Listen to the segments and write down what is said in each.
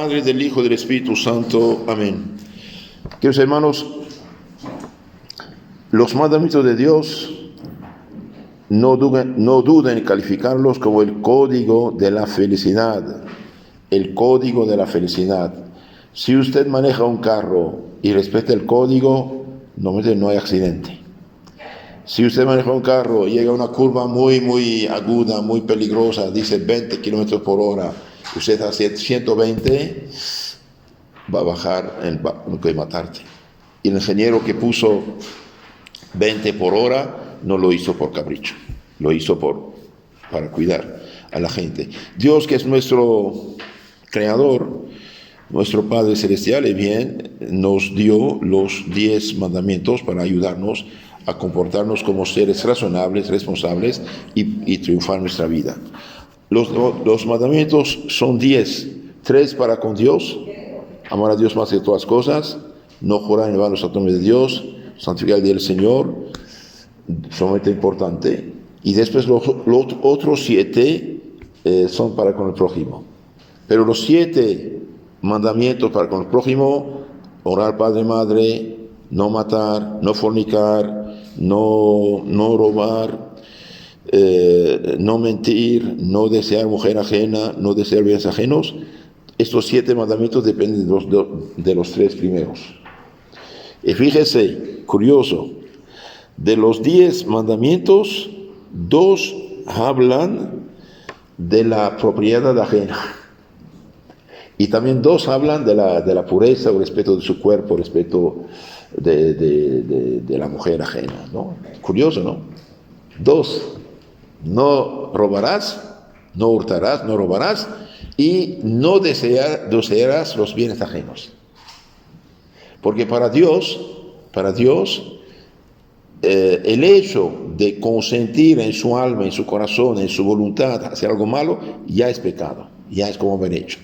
Padre, del Hijo y del Espíritu Santo. Amén. Queridos hermanos, los mandamientos de Dios no duden en calificarlos como el código de la felicidad. El código de la felicidad. Si usted maneja un carro y respeta el código, no hay accidente. Si usted maneja un carro y llega a una curva muy aguda, muy peligrosa, dice 20 kilómetros por hora, usted hace 120, va a bajar, no puede matarte. Y el ingeniero que puso 20 por hora no lo hizo por capricho, lo hizo para cuidar a la gente. Dios, que es nuestro creador, nuestro Padre Celestial, nos dio los 10 mandamientos para ayudarnos a comportarnos como seres razonables, responsables y triunfar nuestra vida. Los mandamientos son 10, 3 para con Dios: amar a Dios más que todas las cosas, no jurar en vano los nombres de Dios, santificar el día del Señor, sumamente importante. Y después los otros 7 son para con el prójimo. Pero los 7 mandamientos para con el prójimo: honrar padre y madre, no matar, no fornicar, no robar, no mentir, no desear mujer ajena, no desear bienes ajenos. Estos 7 mandamientos dependen de los 3 primeros. Y fíjese, curioso, de los 10 mandamientos, 2 hablan de la propiedad ajena. Y también 2 hablan de la pureza o respeto de su cuerpo, respeto de la mujer ajena, ¿no? Curioso, ¿no? 2, no robarás, no hurtarás, no robarás, y no desearás los bienes ajenos. Porque para Dios, el hecho de consentir en su alma, en su corazón, en su voluntad hacer algo malo, ya es pecado, ya es como haber hecho.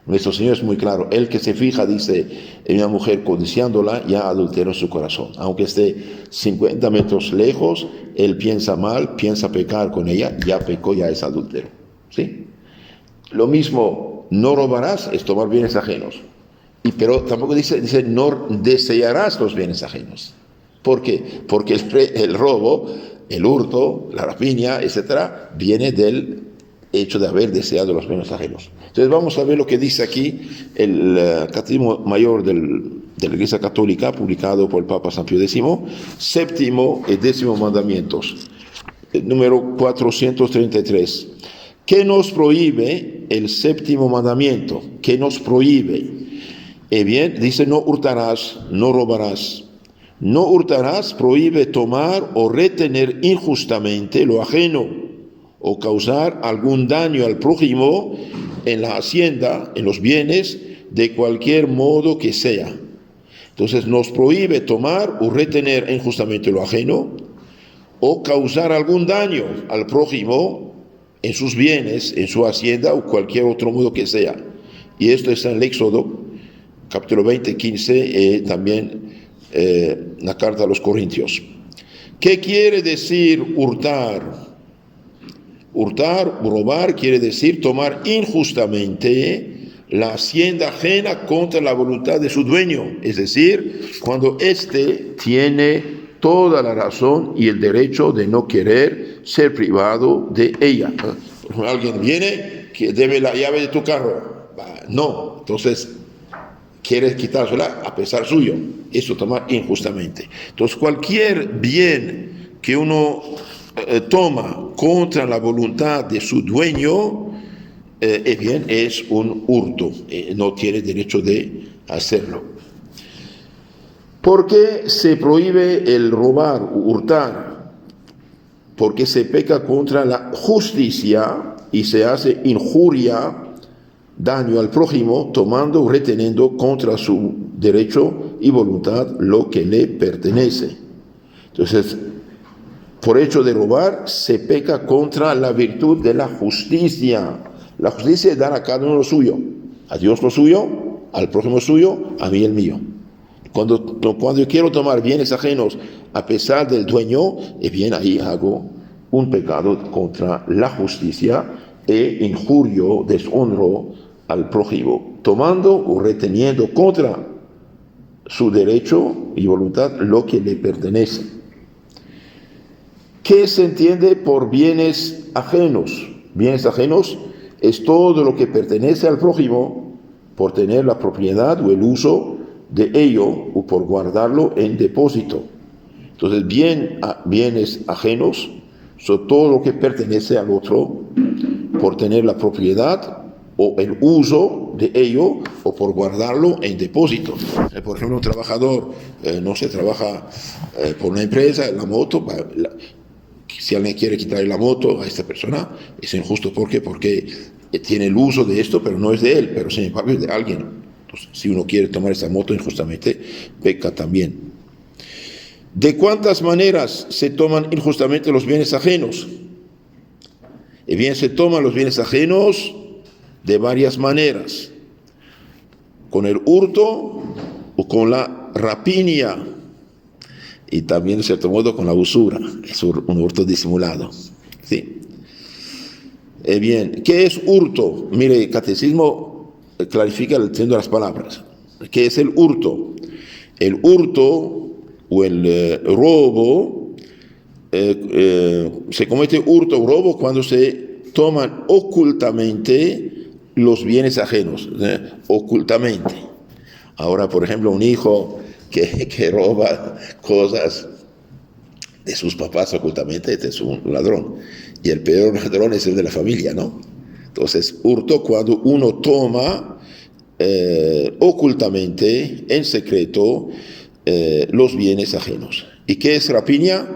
Nuestro Señor es muy claro: el que se fija, dice, en una mujer codiciándola, ya adulteró en su corazón. Aunque esté 50 metros lejos, él piensa mal, piensa pecar con ella, ya pecó, ya es adúltero. ¿Sí? Lo mismo, no robarás, es tomar bienes ajenos. Pero tampoco dice no desearás los bienes ajenos. ¿Por qué? Porque el robo, el hurto, la rapiña, etcétera, viene del hecho de haber deseado los bienes ajenos. Entonces vamos a ver lo que dice aquí el Catecismo Mayor de la Iglesia Católica, publicado por el Papa San Pío X, séptimo y 10º mandamientos, número 433. ¿Qué nos prohíbe el séptimo mandamiento? ¿Qué nos prohíbe? Bien, dice: no hurtarás, no robarás. No hurtarás prohíbe tomar o retener injustamente lo ajeno, o causar algún daño al prójimo en la hacienda, en los bienes, de cualquier modo que sea. Entonces nos prohíbe tomar o retener injustamente lo ajeno, o causar algún daño al prójimo en sus bienes, en su hacienda, o cualquier otro modo que sea. Y esto está en el Éxodo, capítulo 20, 15, también la carta a los Corintios. ¿Qué quiere decir hurtar? Hurtar, robar, quiere decir tomar injustamente la hacienda ajena contra la voluntad de su dueño, es decir, cuando éste tiene toda la razón y el derecho de no querer ser privado de ella. Alguien viene que debe la llave de tu carro, no, entonces quieres quitársela a pesar suyo. Eso tomar injustamente. Entonces cualquier bien que uno toma contra la voluntad de su dueño, bien, es un hurto, no tiene derecho de hacerlo. ¿Por qué se prohíbe el robar, hurtar? Porque se peca contra la justicia y se hace injuria, daño al prójimo, tomando o reteniendo contra su derecho y voluntad lo que le pertenece. Entonces, por hecho de robar, se peca contra la virtud de la justicia. La justicia es dar a cada uno lo suyo. A Dios lo suyo, al prójimo lo suyo, a mí el mío. Cuando yo quiero tomar bienes ajenos a pesar del dueño, bien, ahí hago un pecado contra la justicia e injurio, deshonro al prójimo. tomando o reteniendo contra su derecho y voluntad lo que le pertenece. ¿Qué se entiende por bienes ajenos? Bienes ajenos es todo lo que pertenece al prójimo por tener la propiedad o el uso de ello o por guardarlo en depósito. Entonces, bienes ajenos son todo lo que pertenece al otro por tener la propiedad o el uso de ello o por guardarlo en depósito. Por ejemplo, un trabajador, no se trabaja por una empresa, la moto, si alguien quiere quitarle la moto a esta persona, es injusto. ¿Por qué? Porque tiene el uso de esto, pero no es de él, pero sin embargo es de alguien. Entonces, si uno quiere tomar esa moto injustamente, peca también. ¿De cuántas maneras se toman injustamente los bienes ajenos? Y bien, se toman los bienes ajenos de varias maneras. Con el hurto o con la rapiña. Y también, de cierto modo, con la usura. Es un hurto disimulado. ¿Sí? Bien, ¿qué es hurto? Mire, el catecismo clarifica el sentido de las palabras. ¿Qué es el hurto? El hurto o el robo, se comete hurto o robo cuando se toman ocultamente los bienes ajenos, ocultamente. Ahora, por ejemplo, un hijo que roba cosas de sus papás ocultamente, este es un ladrón. Y el peor ladrón es el de la familia, ¿no? Entonces, hurto cuando uno toma ocultamente, en secreto, los bienes ajenos. ¿Y qué es rapiña?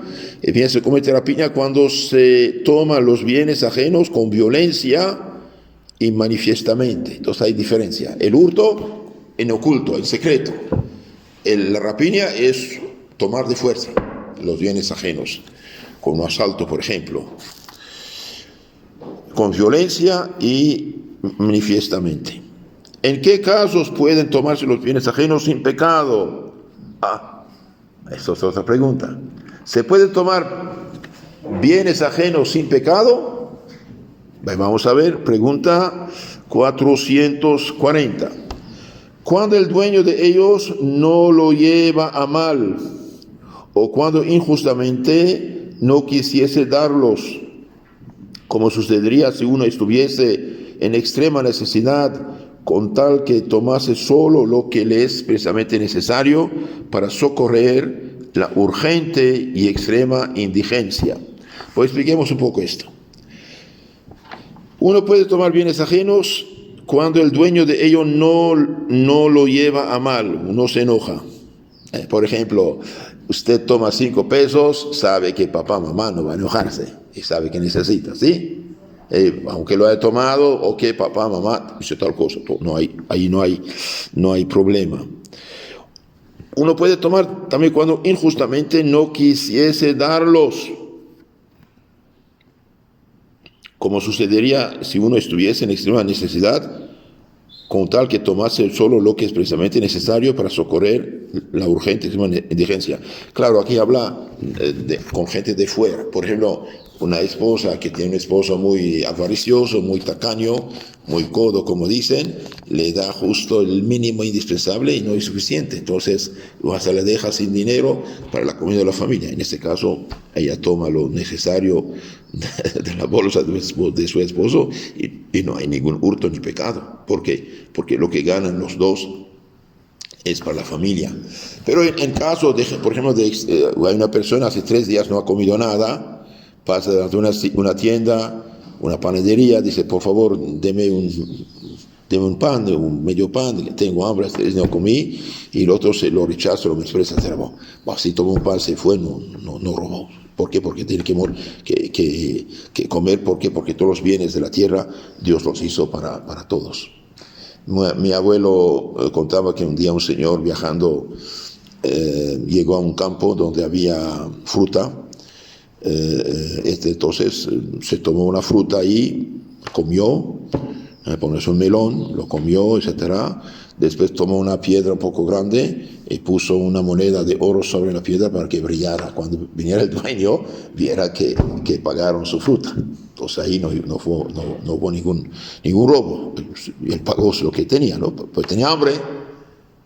Bien, se comete rapiña cuando se toman los bienes ajenos con violencia y manifiestamente. Entonces hay diferencia. El hurto en oculto, en secreto. La rapiña es tomar de fuerza los bienes ajenos, con un asalto, por ejemplo, con violencia y manifiestamente. ¿En qué casos pueden tomarse los bienes ajenos sin pecado? Esto es otra pregunta. ¿Se pueden tomar bienes ajenos sin pecado? Vamos a ver, pregunta 440. Cuando el dueño de ellos no lo lleva a mal, o cuando injustamente no quisiese darlos, como sucedería si uno estuviese en extrema necesidad, con tal que tomase solo lo que le es precisamente necesario para socorrer la urgente y extrema indigencia. Pues expliquemos un poco esto. Uno puede tomar bienes ajenos cuando el dueño de ello no lo lleva a mal, no se enoja. Por ejemplo, usted toma 5 pesos, sabe que papá, mamá no va a enojarse y sabe que necesita, ¿sí? Aunque lo haya tomado, o que papá, mamá dice tal cosa, ahí no hay problema. Uno puede tomar también cuando injustamente no quisiese darlos, como sucedería si uno estuviese en extrema necesidad, con tal que tomase solo lo que es precisamente necesario para socorrer la urgente indigencia. Claro, aquí habla con gente de fuera. Por ejemplo, una esposa que tiene un esposo muy avaricioso, muy tacaño, muy codo, como dicen, le da justo el mínimo indispensable y no es suficiente. Entonces, hasta le deja sin dinero para la comida de la familia. En este caso, ella toma lo necesario de la bolsa de su esposo y no hay ningún hurto ni pecado. ¿Por qué? Porque lo que ganan los dos es para la familia. Pero en caso, por ejemplo, hay una persona hace 3 días no ha comido nada, pasa delante de una tienda, una panadería, dice, por favor, deme un pan, un medio pan, tengo hambre, no comí, y el otro se lo rechaza, lo expresa, si tomó un pan, se fue, no robó. ¿Por qué? Porque tiene que comer. ¿Por qué? Porque todos los bienes de la tierra Dios los hizo para todos. Mi abuelo contaba que un día un señor viajando llegó a un campo donde había fruta. Entonces se tomó una fruta ahí, comió, ponerse un melón, lo comió, etcétera. Después tomó una piedra un poco grande y puso una moneda de oro sobre la piedra para que brillara. Cuando viniera el dueño, viera que pagaron su fruta. Entonces ahí no hubo ningún robo. Él pagó lo que tenía, ¿no? Pues tenía hambre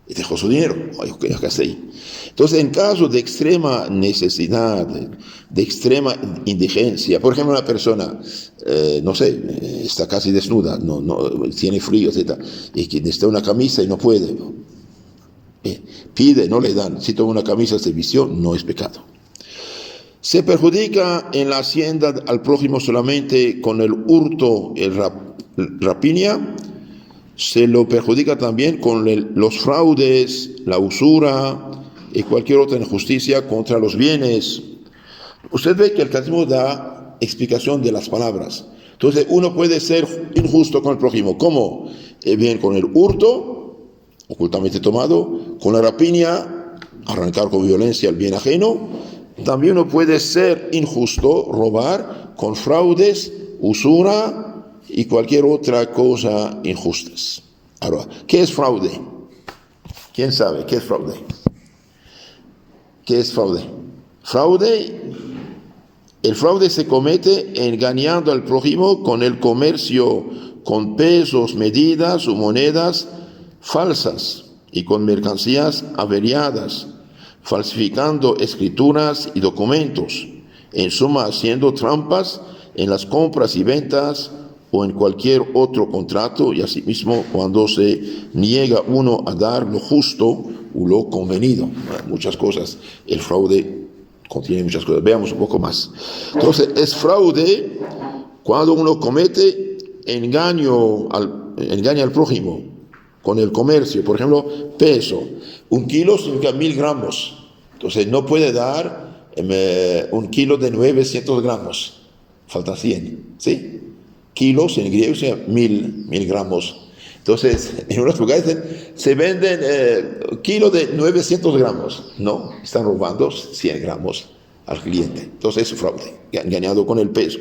y dejó su dinero. ¿Qué hace ahí? Entonces, en caso de extrema necesidad, de extrema indigencia, por ejemplo, una persona, no sé, está casi desnuda, tiene frío, etc., y que necesita una camisa y no puede, pide, no le dan. Si toma una camisa, se vistió, no es pecado. Se perjudica en la hacienda al prójimo solamente con el hurto, rapiña. Se lo perjudica también con los fraudes, la usura y cualquier otra injusticia contra los bienes. Usted ve que el catecismo da explicación de las palabras. Entonces uno puede ser injusto con el prójimo. ¿Cómo? Bien, con el hurto, ocultamente tomado, con la rapiña, arrancar con violencia el bien ajeno. También uno puede ser injusto, robar, con fraudes, usura y cualquier otra cosa injustas. Ahora, ¿qué es fraude? ¿Quién sabe qué es fraude? ¿Qué es fraude? El fraude se comete engañando al prójimo con el comercio, con pesos, medidas o monedas falsas y con mercancías averiadas, falsificando escrituras y documentos, en suma haciendo trampas en las compras y ventas o en cualquier otro contrato, y asimismo cuando se niega uno a dar lo justo o lo convenido. Muchas cosas, el fraude contiene muchas cosas, veamos un poco más. Entonces, es fraude cuando uno comete engaña al prójimo con el comercio. Por ejemplo, peso, 1 kilo significa 1000 gramos. Entonces no puede dar 1 kilo de 900 gramos, falta 100, ¿sí? Kilos en griego sea 1000 gramos. Entonces, en unos lugares se venden kilo de 900 gramos. No, están robando 100 gramos al cliente. Entonces es fraude, engañado con el peso.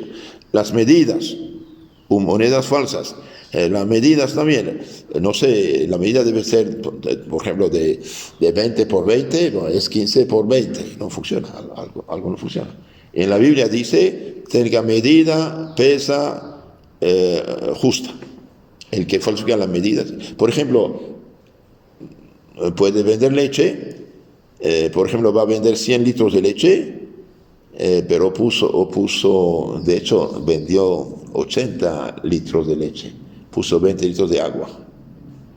Las medidas, monedas falsas. Las medidas también, no sé, la medida debe ser, por ejemplo, de 20 por 20, no, es 15 por 20, no funciona, algo no funciona. En la Biblia dice, tenga medida, pesa, justa. El que falsifica las medidas, por ejemplo, puede vender leche, por ejemplo, va a vender 100 litros de leche, pero de hecho, vendió 80 litros de leche. Puso 20 litros de agua.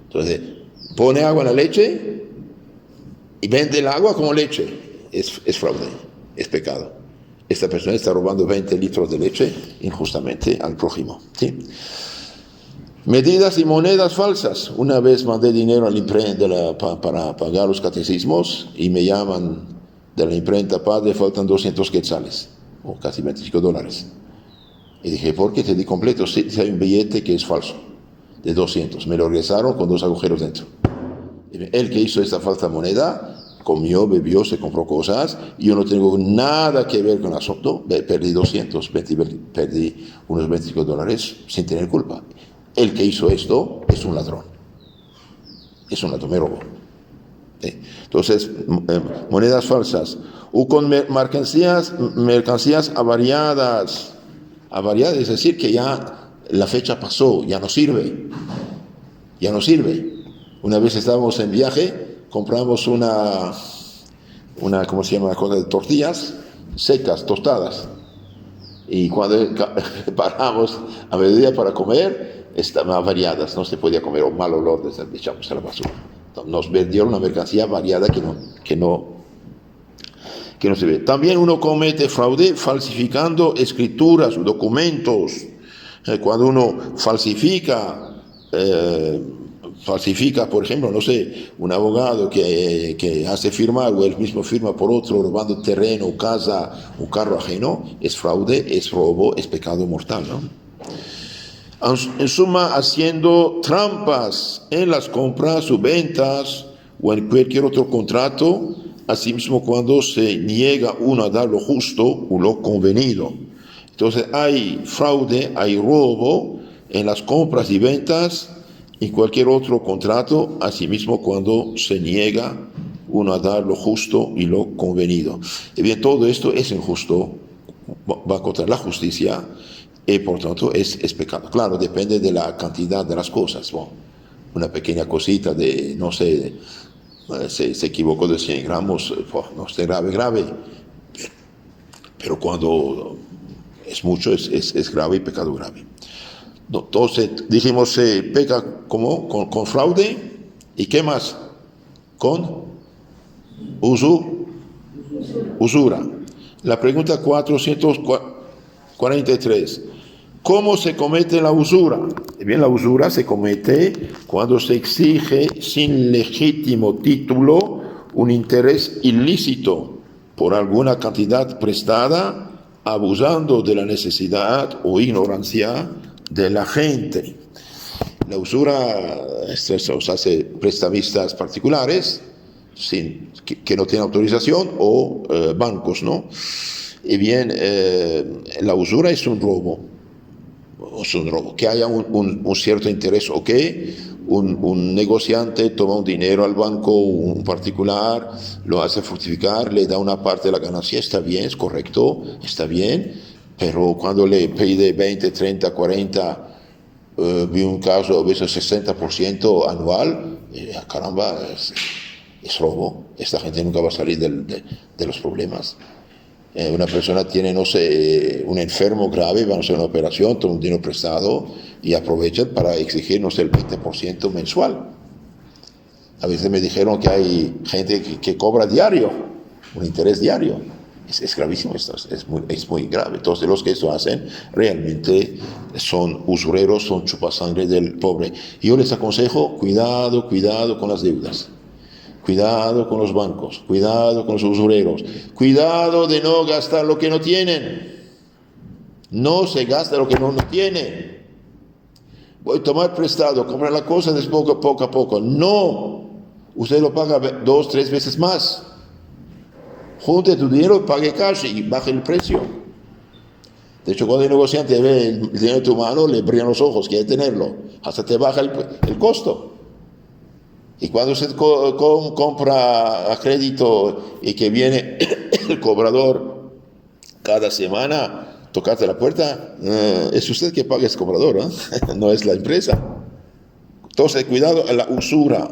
Entonces, pone agua en la leche y vende el agua como leche. Es fraude, es pecado. Esta persona está robando 20 litros de leche injustamente al prójimo, ¿sí? Medidas y monedas falsas. Una vez mandé dinero a la imprenta para pagar los catecismos y me llaman de la imprenta, padre, faltan 200 quetzales, o casi $25. Y dije, ¿por qué te di completo? Si hay un billete que es falso, de 200. Me lo regresaron con 2 agujeros dentro. El que hizo esta falsa moneda, comió, bebió, se compró cosas, y yo no tengo nada que ver con el asunto. Perdí 200, perdí unos $25 sin tener culpa. El que hizo esto es un ladrón. Me robó. Entonces, monedas falsas. O con mercancías avariadas, es decir, que ya la fecha pasó, ya no sirve. Una vez estábamos en viaje, compramos una ¿cómo se llama? Una cosa de tortillas secas, tostadas. Y cuando paramos a mediodía para comer, estaban avariadas, no se podía comer, o mal olor, echamos a la basura. Nos vendieron una mercancía variada que no se ve. También uno comete fraude falsificando escrituras o documentos. Cuando uno falsifica, por ejemplo, no sé, un abogado que hace firmar o él mismo firma por otro, robando terreno, casa, un carro ajeno, es fraude, es robo, es pecado mortal, ¿no? En suma, haciendo trampas en las compras o ventas o en cualquier otro contrato, asimismo cuando se niega uno a dar lo justo o lo convenido. Entonces hay fraude, hay robo en las compras y ventas y cualquier otro contrato, asimismo cuando se niega uno a dar lo justo y lo convenido. Y bien, todo esto es injusto, va contra la justicia, y por tanto es pecado. Claro, depende de la cantidad de las cosas. Bueno, una pequeña cosita de, no sé, se equivocó de 100 gramos, no es grave, pero cuando es mucho, es grave y pecado grave. Entonces, dijimos, peca como con fraude, ¿y qué más? Con usura. La pregunta 443. ¿Cómo se comete la usura? Bien, la usura se comete cuando se exige sin legítimo título un interés ilícito por alguna cantidad prestada, abusando de la necesidad o ignorancia de la gente. La usura se hace prestamistas particulares que no tienen autorización o bancos, ¿no? Y bien, la usura es un robo. Que haya un cierto interés, ok, un negociante toma un dinero al banco, un particular, lo hace fructificar, le da una parte de la ganancia, está bien, es correcto, está bien, pero cuando le pide 20, 30, 40, vi un caso a veces 60% anual, caramba, es robo. Esta gente nunca va a salir de los problemas. Una persona tiene, no sé, un enfermo grave, van a hacer una operación, toma un dinero prestado y aprovechan para exigir, no sé, el 20% mensual. A veces me dijeron que hay gente que cobra diario, un interés diario. Es gravísimo esto, es muy grave. Entonces, los que esto hacen realmente son usureros, son chupasangre del pobre. Y yo les aconsejo, cuidado con las deudas. Cuidado con los bancos, cuidado con los usureros, cuidado de no gastar lo que no tienen. No se gasta lo que no tiene. Voy a tomar prestado, comprar la cosa de poco a poco. No, usted lo paga 2, 3 veces más. Junte tu dinero, pague cash y baje el precio. De hecho, cuando el negociante ve el dinero en tu mano, le brillan los ojos, quiere tenerlo. Hasta te baja el costo. Y cuando usted compra a crédito y que viene el cobrador cada semana, tocarte la puerta, es usted que paga ese cobrador, no es la empresa. Entonces, cuidado a la usura,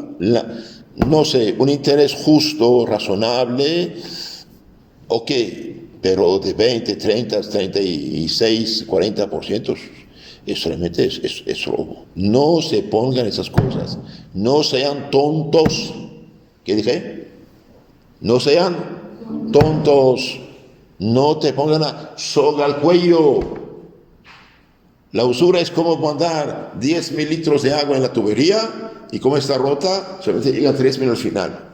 no sé, un interés justo, razonable, ok, pero de 20, 30, 36, 40%, eso realmente es robo. No se pongan esas cosas. No sean tontos. ¿Qué dije? No sean tontos. No te pongan la soga al cuello. La usura es como mandar 10 mililitros de agua en la tubería y como está rota, solamente llega 3 al final.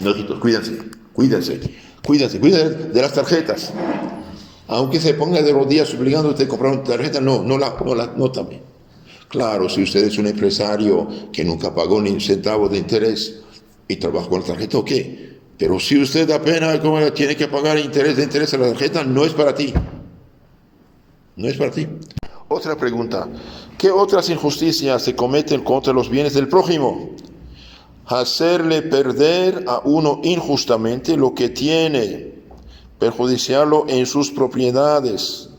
No, hijitos, cuídense de las tarjetas. Aunque se ponga de rodillas obligándote a comprar una tarjeta, no también. Claro, si usted es un empresario que nunca pagó ni un centavo de interés y trabaja con la tarjeta, ok. Pero si usted apenas tiene que pagar interés de interés a la tarjeta, no es para ti. No es para ti. Otra pregunta. ¿Qué otras injusticias se cometen contra los bienes del prójimo? Hacerle perder a uno injustamente lo que tiene, perjudiciarlo en sus propiedades,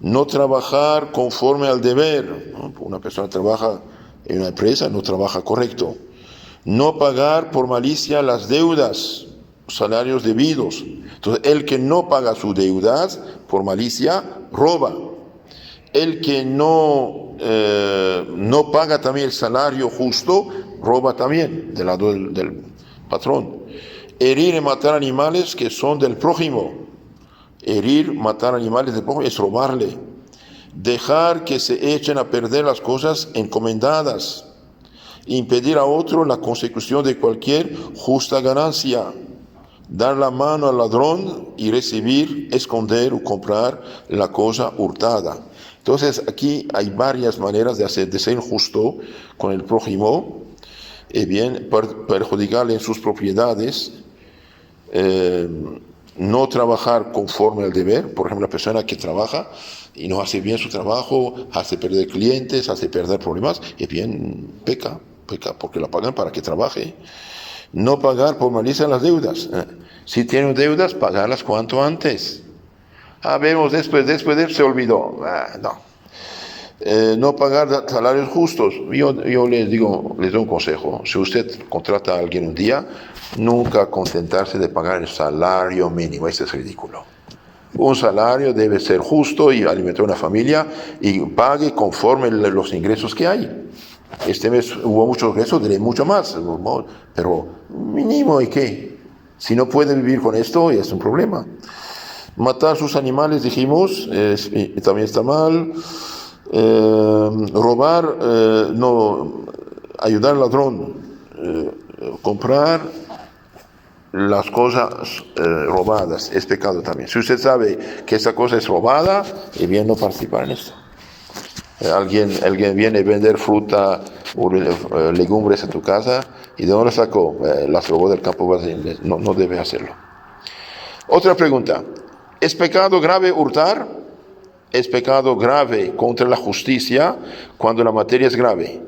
no trabajar conforme al deber. Una persona trabaja en una empresa, no trabaja correcto. No pagar por malicia las deudas, salarios debidos. Entonces, el que no paga sus deudas por malicia, roba. El que no paga también el salario justo, roba también del lado del patrón. Herir y matar animales que son del prójimo. Herir, matar animales del prójimo es robarle. Dejar que se echen a perder las cosas encomendadas. Impedir a otro la consecución de cualquier justa ganancia. Dar la mano al ladrón y recibir, esconder o comprar la cosa hurtada. Entonces aquí hay varias maneras de ser injusto con el prójimo, bien, perjudicarle en sus propiedades, no trabajar conforme al deber. Por ejemplo, la persona que trabaja y no hace bien su trabajo, hace perder clientes, hace perder problemas, y bien peca porque la pagan para que trabaje. No pagar por malicia las deudas. Si tienen deudas, pagarlas cuanto antes. Vemos después se olvidó. No. No pagar salarios justos. Yo les doy un consejo. Si usted contrata a alguien un día, nunca contentarse de pagar el salario mínimo. Eso es ridículo. Un salario debe ser justo y alimentar una familia y pague conforme los ingresos que hay. Este mes hubo muchos ingresos, diré mucho más, pero mínimo, ¿y qué? Si no puede vivir con esto, es un problema. Matar sus animales, dijimos, también está mal. Robar, no, ayudar al ladrón, comprar las cosas robadas, es pecado también. Si usted sabe que esa cosa es robada, es bien no participar en esto. Alguien viene a vender fruta o legumbres en tu casa y de dónde sacó, las robó del campo, no debe hacerlo. Otra pregunta, ¿es pecado grave hurtar? ¿Es pecado grave contra la justicia cuando la materia es grave?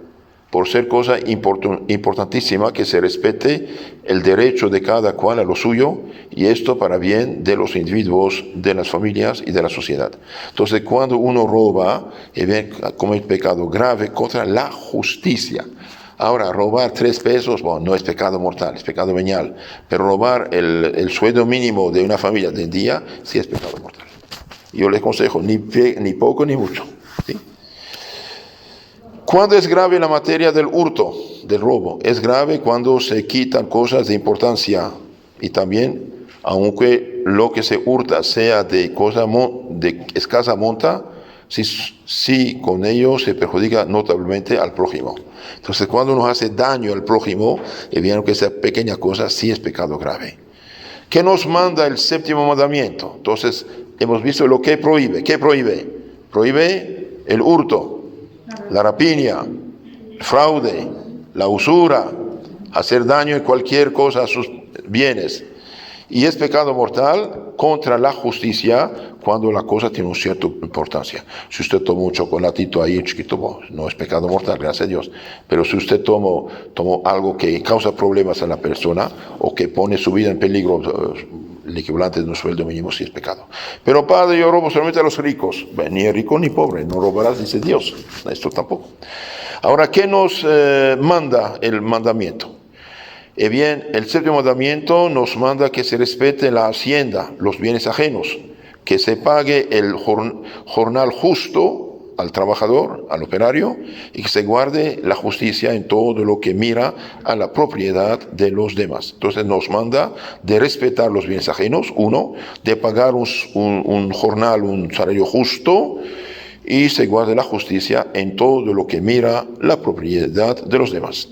Por ser cosa importantísima que se respete el derecho de cada cual a lo suyo, y esto para bien de los individuos, de las familias y de la sociedad. Entonces, cuando uno roba, ve como es pecado grave contra la justicia. Ahora, robar 3 pesos, bueno, no es pecado mortal, es pecado venial, pero robar el sueldo mínimo de una familia del día, sí es pecado mortal. Yo les aconsejo, ni poco ni mucho, ¿sí? ¿Cuándo es grave la materia del hurto, del robo? Es grave cuando se quitan cosas de importancia y también, aunque lo que se hurta sea de escasa monta, si con ello se perjudica notablemente al prójimo. Entonces, cuando nos hace daño al prójimo, y bien que esa pequeña cosa sí es pecado grave. ¿Qué nos manda el 7º mandamiento? Entonces, hemos visto lo que prohíbe. ¿Qué prohíbe? Prohíbe el hurto, la rapiña, el fraude, la usura, hacer daño en cualquier cosa a sus bienes. Y es pecado mortal contra la justicia cuando la cosa tiene una cierta importancia. Si usted toma un chocolatito ahí chiquito, bueno, no es pecado mortal, gracias a Dios. Pero si usted tomó algo que causa problemas a la persona o que pone su vida en peligro, el equivalente de un sueldo mínimo, sí es pecado. Pero padre, yo robo solamente a los ricos. Ni rico ni pobre, no robarás, dice Dios. Esto tampoco. Ahora, ¿qué nos manda el mandamiento? Bien, el 7º mandamiento nos manda que se respete la hacienda, los bienes ajenos, que se pague el jornal justo al trabajador, al operario, y que se guarde la justicia en todo lo que mira a la propiedad de los demás. Entonces nos manda de respetar los bienes ajenos, de pagar un jornal, un salario justo, y se guarde la justicia en todo lo que mira la propiedad de los demás.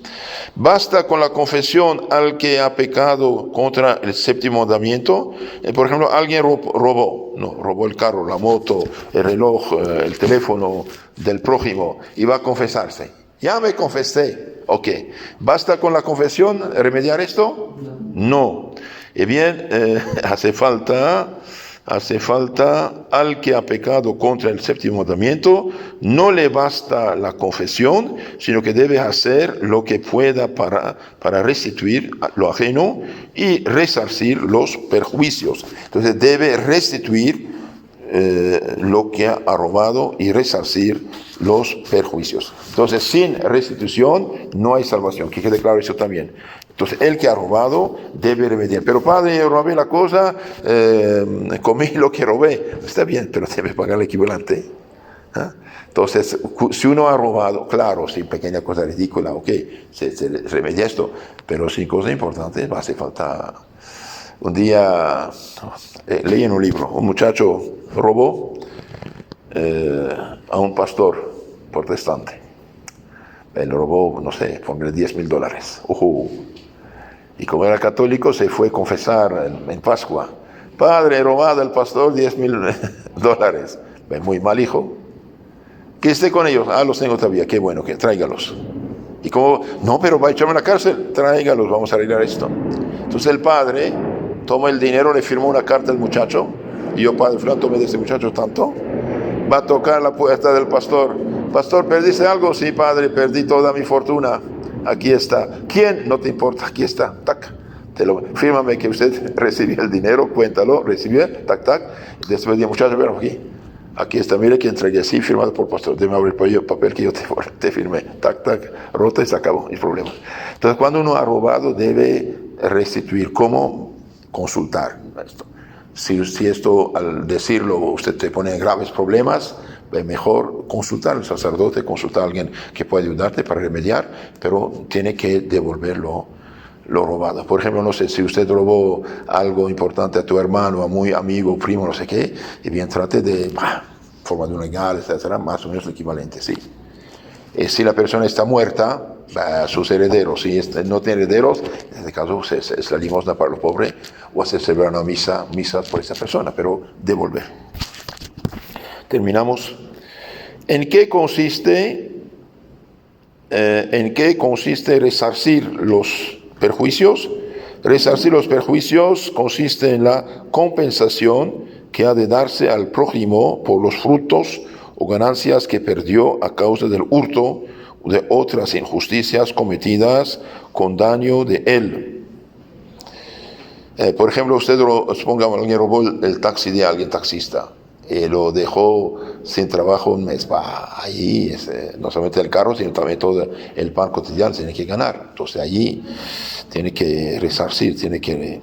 Basta con la confesión al que ha pecado contra el 7º mandamiento. Por ejemplo, alguien robó el carro, la moto, el reloj, el teléfono del prójimo y va a confesarse. Ya me confesé. Ok. ¿Basta con la confesión remediar esto? No. Bien, hace falta al que ha pecado contra el 7º mandamiento, no le basta la confesión, sino que debe hacer lo que pueda para restituir lo ajeno y resarcir los perjuicios. Entonces debe restituir lo que ha robado y resarcir los perjuicios. Entonces, sin restitución no hay salvación, que quede claro eso también. Entonces, el que ha robado debe remediar. Pero padre, yo robé la cosa, comí lo que robé. Está bien, pero debe pagar el equivalente. Entonces, si uno ha robado, claro, sin pequeña cosa ridícula, ok, se remedia esto. Pero sin cosa importante, hace falta. Un día leí en un libro, un muchacho robó a un pastor protestante. Él robó, no sé, ponle $10,000. Y como era católico, se fue a confesar en Pascua. Padre, he robado al pastor $10,000. Muy mal, hijo. ¿Qué esté con ellos? Los tengo todavía. Qué bueno, que tráigalos. Y como, no, pero va a echarme a la cárcel. Tráigalos, vamos a arreglar esto. Entonces el padre toma el dinero, le firmó una carta al muchacho. Y yo, padre fulano, tomé de ese muchacho tanto. Va a tocar la puerta del pastor. Pastor, ¿perdiste algo? Sí, padre, perdí toda mi fortuna. Aquí está. ¿Quién? No te importa, aquí está. Tac. Fírmame que usted recibió el dinero, cuéntalo, recibió, tac, tac. Después dice, muchacho, bueno, aquí está, mire que entregué así, firmado por pastor. Deme abrir el papel que yo te firmé, tac, tac, rota y se acabó el problema. Entonces, cuando uno ha robado, debe restituir. ¿Cómo? Consultar esto. Si esto, al decirlo, usted te pone en graves problemas, es mejor consultar al sacerdote, consultar a alguien que pueda ayudarte para remediar, pero tiene que devolverlo lo robado. Por ejemplo, no sé, si usted robó algo importante a tu hermano, a muy amigo, primo, no sé qué, y bien trate de, forma de un legal, etcétera, más o menos el equivalente, sí. Si la persona está muerta, sus herederos, si no tiene herederos, en este caso es la limosna para los pobres, o hacer celebrar una misa por esa persona, pero devolver. Terminamos. ¿En qué consiste resarcir los perjuicios? Resarcir los perjuicios consiste en la compensación que ha de darse al prójimo por los frutos o ganancias que perdió a causa del hurto o de otras injusticias cometidas con daño de él. Por ejemplo, usted suponga que alguien robó el taxi de alguien, taxista, lo dejó sin trabajo un mes. Ahí no solamente el carro, sino también todo el pan cotidiano tiene que ganar. Entonces allí tiene que resarcir, tiene que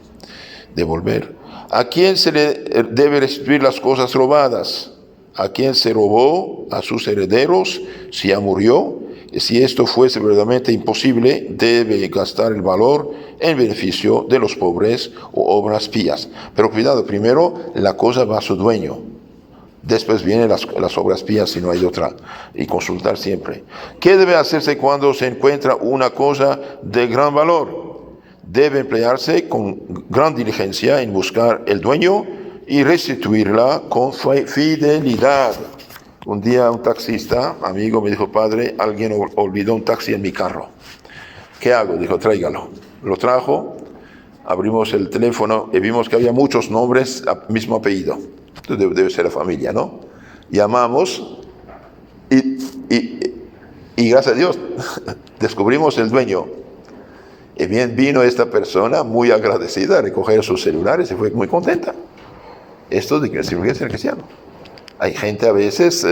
devolver. ¿A quién se le debe restituir las cosas robadas? ¿A quién se robó? A sus herederos, si ya murió. Si esto fuese verdaderamente imposible, debe gastar el valor en beneficio de los pobres o obras pías. Pero cuidado, primero la cosa va a su dueño. Después vienen las obras pías si no hay otra, y consultar siempre. ¿Qué debe hacerse cuando se encuentra una cosa de gran valor? Debe emplearse con gran diligencia en buscar el dueño y restituirla con fidelidad. Un día un taxista, amigo, me dijo, padre, alguien olvidó un taxi en mi carro. ¿Qué hago? Dijo, tráigalo. Lo trajo, abrimos el teléfono y vimos que había muchos nombres, mismo apellido. Debe ser la familia, ¿no? Llamamos y gracias a Dios descubrimos el dueño. Y bien vino esta persona muy agradecida a recoger sus celulares y fue muy contenta. Esto de que el cirugía es cristiano. Hay gente a veces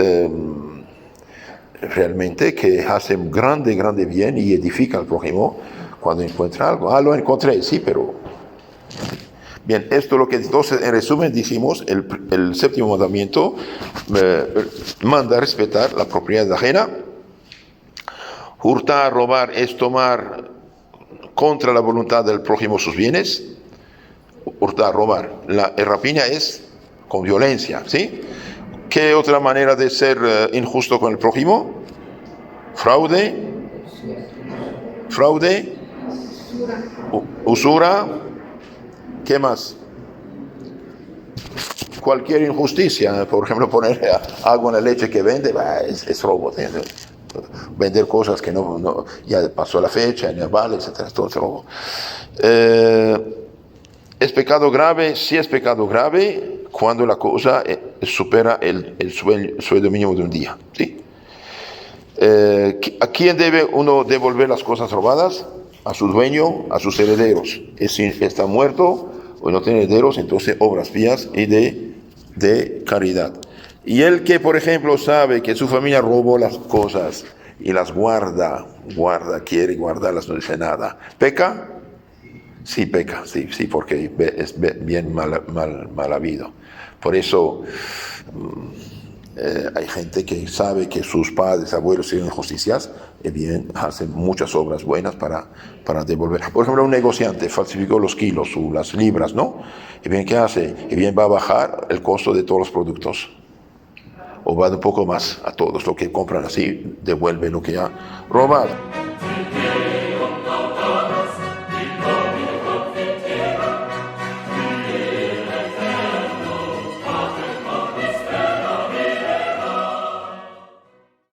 realmente que hace grande bien y edifica al prójimo cuando encuentra algo. Lo encontré, sí, pero... Bien, esto es lo que entonces, en resumen, dijimos, el séptimo mandamiento manda a respetar la propiedad ajena. Hurtar, robar, es tomar contra la voluntad del prójimo sus bienes. Hurtar, robar. La rapiña es con violencia, ¿sí? ¿Qué otra manera de ser injusto con el prójimo? Fraude, usura, ¿qué más? Cualquier injusticia, por ejemplo, poner algo en la leche que vende, es robo. Vender cosas que no ya pasó la fecha, no vale, etcétera, todo es robo. ¿Es pecado grave? Sí es pecado grave cuando la cosa supera el sueldo mínimo de un día, ¿sí? ¿A quién debe uno devolver las cosas robadas? A su dueño, a sus herederos. Si está muerto o no tiene herederos, entonces obras pías y de caridad. Y el que, por ejemplo, sabe que su familia robó las cosas y las guarda, quiere guardarlas, no dice nada, ¿peca? Sí, peca, sí, porque es bien mal habido. Por eso hay gente que sabe que sus padres, abuelos hicieron injusticias, y bien hacen muchas obras buenas para devolver. Por ejemplo, un negociante falsificó los kilos o las libras, ¿no? Y bien, ¿qué hace? Y bien va a bajar el costo de todos los productos. O va de un poco más a todos los que compran así, devuelve lo que ha robado.